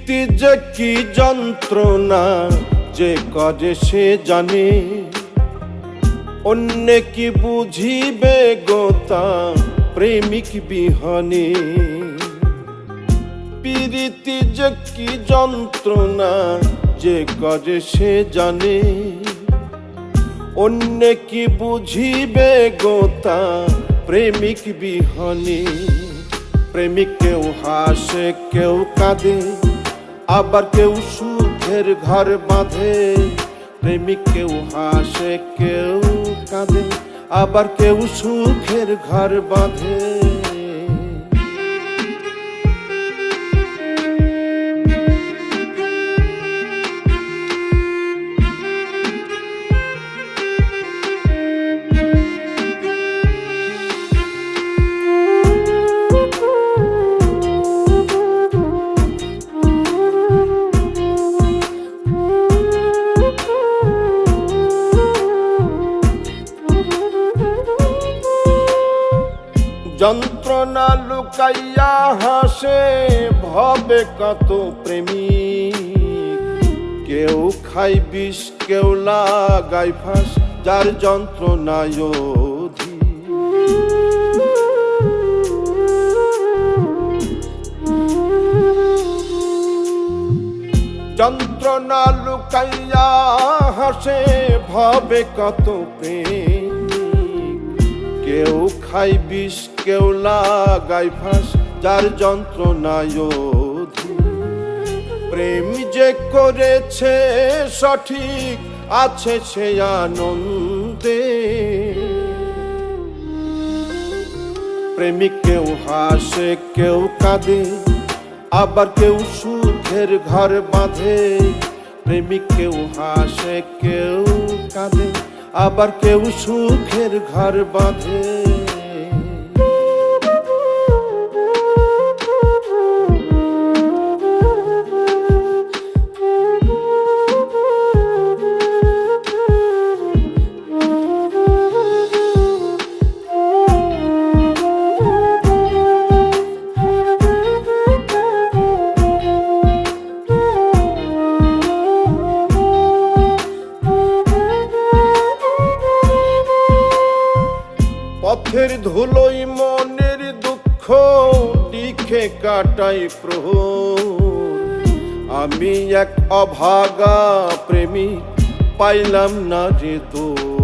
প্রীতি যে কি যন্ত্রণা যে করে সে জানে, অন্য কি বুঝিবে গোতা প্রেমিক বিহনে। প্রীতি যে কি যন্ত্রণা যে করে সে জানে, অন্য কি বুঝিবে গোতা প্রেমিক বিহনে। প্রেমিক কেউ হাসে কেউ কাঁদে, আবার কেউ সুখের ঘর বাঁধে। প্রেমিক কেউ হাসে কেউ কাঁদে, আবার কেউ সুখের ঘর বাঁধে। যন্ত্রণা লুকাইয়া হাসে ভবে কত প্রেমিক, কেউ খাই বিষ কেউ লাগাই ফাঁস, যার যন্ত্রণায় অধিক। যন্ত্রণা লুকাইয়া হাসে ভবে কত প্রেম, কেউ খাই বিষ কেউ লাগাই ফাঁস, যার যন্ত্রণায় অধিক। প্রেম যে করেছে সঠিক আছে সে আনন্দে। প্রেমিক কেউ হাসে কেউ কাঁদে, আবার কেউ সুখের ঘর বাঁধে। প্রেমিক কেউ হাসে কেউ কাঁদে, আবার কেউ সুখের ঘর বাঁধে। পথের ধুলোই মনের দুঃখ লিখে কাটাই প্রহর। আমি এক অভাগা প্রেমিক পাইলাম না রে দোষ।